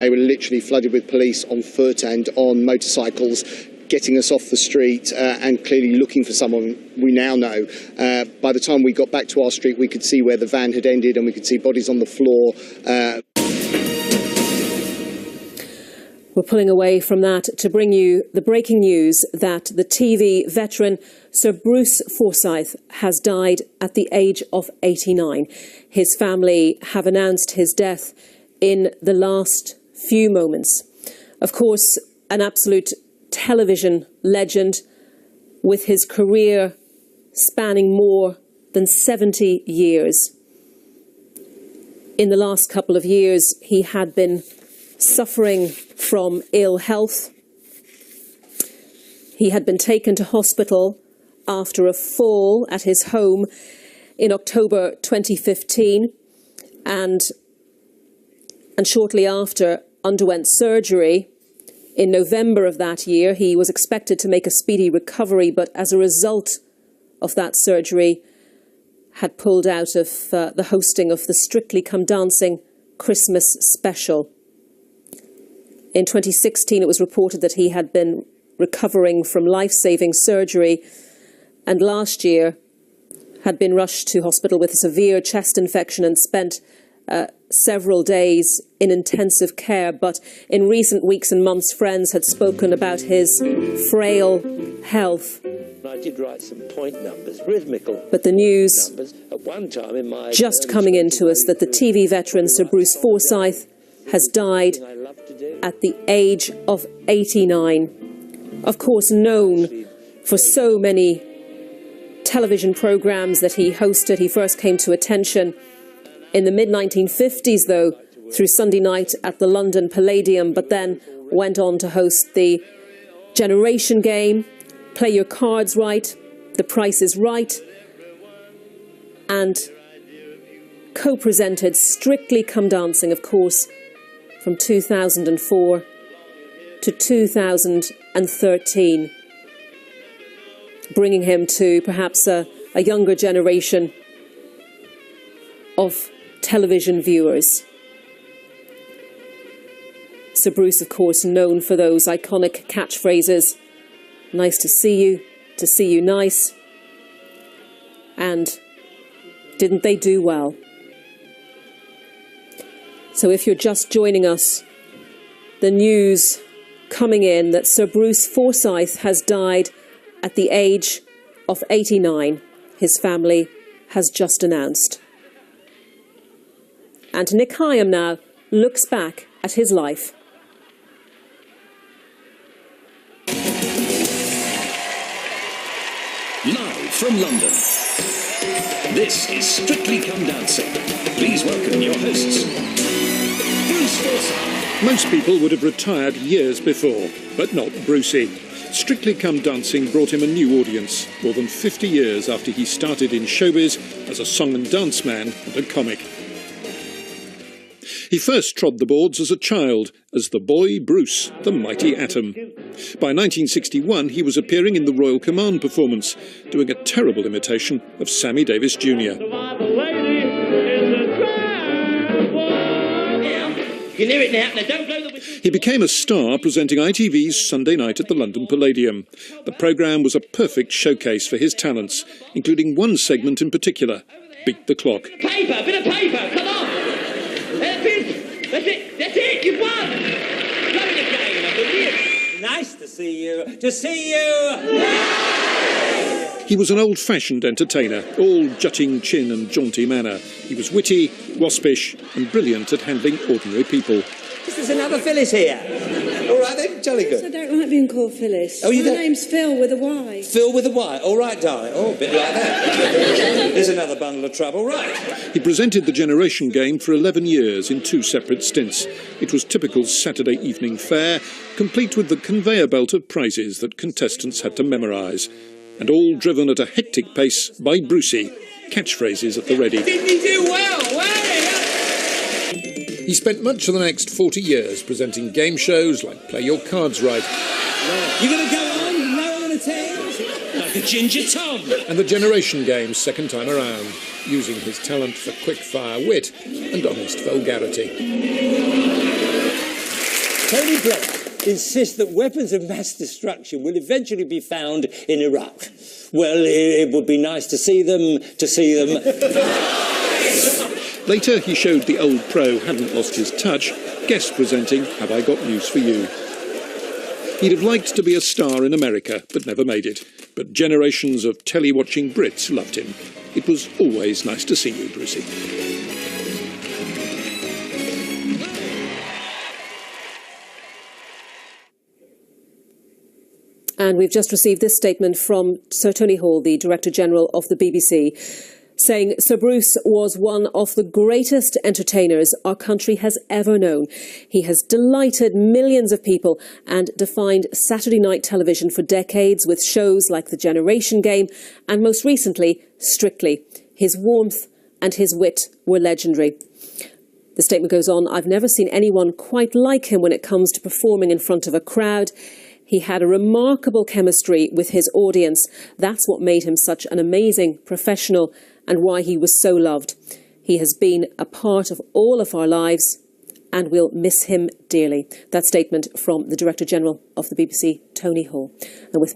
They were literally flooded with police on foot and on motorcycles, getting us off the street and clearly looking for someone we now know. By the time we got back to our street, we could see where the van had ended and we could see bodies on the floor. We're pulling away from that to bring you the breaking news that the TV veteran Sir Bruce Forsyth has died at the age of 89. His family have announced his death in the last few moments. Of course, an absolute television legend with his career spanning more than 70 years. In the last couple of years, he had been suffering from ill health. He had been taken to hospital after a fall at his home in October 2015 and shortly after underwent surgery. In November of that year, he was expected to make a speedy recovery, but as a result of that surgery, had pulled out of the hosting of the Strictly Come Dancing Christmas special. In 2016, it was reported that he had been recovering from life-saving surgery, and last year had been rushed to hospital with a severe chest infection and spent several days in intensive care. But in recent weeks and months, friends had spoken about his frail health. I did write some point numbers, rhythmical. But the news numbers. At one time in my just coming into us that the TV veteran Sir Bruce Forsyth has died at the age of 89. Of course, known for so many television programmes that he hosted. He first came to attention in the mid-1950s, though, through Sunday Night at the London Palladium, but then went on to host the Generation Game, Play Your Cards Right, The Price is Right, and co-presented Strictly Come Dancing, of course, from 2004 to 2013, bringing him to perhaps a younger generation of television viewers. Sir Bruce, of course, known for those iconic catchphrases, nice to see you nice, and didn't they do well? So if you're just joining us, the news coming in that Sir Bruce Forsyth has died at the age of 89, his family has just announced. And Nick Hyam now looks back at his life. Live from London, this is Strictly Come Dancing. Please welcome your hosts, Bruce Forsyth. Most people would have retired years before, but not Brucey. Strictly Come Dancing brought him a new audience, more than 50 years after he started in showbiz as a song and dance man and a comic. He first trod the boards as a child, as the boy Bruce, the mighty atom. By 1961, he was appearing in the Royal Command performance, doing a terrible imitation of Sammy Davis Jr. He became a star presenting ITV's Sunday Night at the London Palladium. The programme was a perfect showcase for his talents, including one segment in particular, Beat the Clock. Paper, bit of paper, come on! That's it, you've won! Loving the game, brilliant! Nice to see you, He was an old-fashioned entertainer, all jutting chin and jaunty manner. He was witty, waspish and brilliant at handling ordinary people. This is another Phyllis here. All right then, jolly good. I don't like being called Phyllis. Oh, you My don't? name's Phil with a Y. Phil with a Y. All right, darling. Oh, a bit like that. Here's another bundle of trouble. Right. He presented the Generation Game for 11 years in 2 separate stints. It was typical Saturday evening fare, complete with the conveyor belt of prizes that contestants had to memorise. And all driven at a hectic pace by Brucey, catchphrases at the ready. Didn't he do well? He spent much of the next 40 years presenting game shows like Play Your Cards Right. You're going to go on? No one going to tell? Like a Ginger Tom. And the Generation Game's second time around, using his talent for quick-fire wit and honest vulgarity. Tony Blair insists that weapons of mass destruction will eventually be found in Iraq. Well, it would be nice to see them. Later, he showed the old pro hadn't lost his touch, guest presenting Have I Got News for You. He'd have liked to be a star in America, but never made it. But generations of telly-watching Brits loved him. It was always nice to see you, Brucey. And we've just received this statement from Sir Tony Hall, the Director General of the BBC, saying Sir Bruce was one of the greatest entertainers our country has ever known. He has delighted millions of people and defined Saturday night television for decades with shows like The Generation Game and most recently, Strictly. His warmth and his wit were legendary. The statement goes on, I've never seen anyone quite like him when it comes to performing in front of a crowd. He had a remarkable chemistry with his audience. That's what made him such an amazing professional and why he was so loved. He has been a part of all of our lives and we'll miss him dearly. That statement from the Director General of the BBC, Tony Hall. And with me now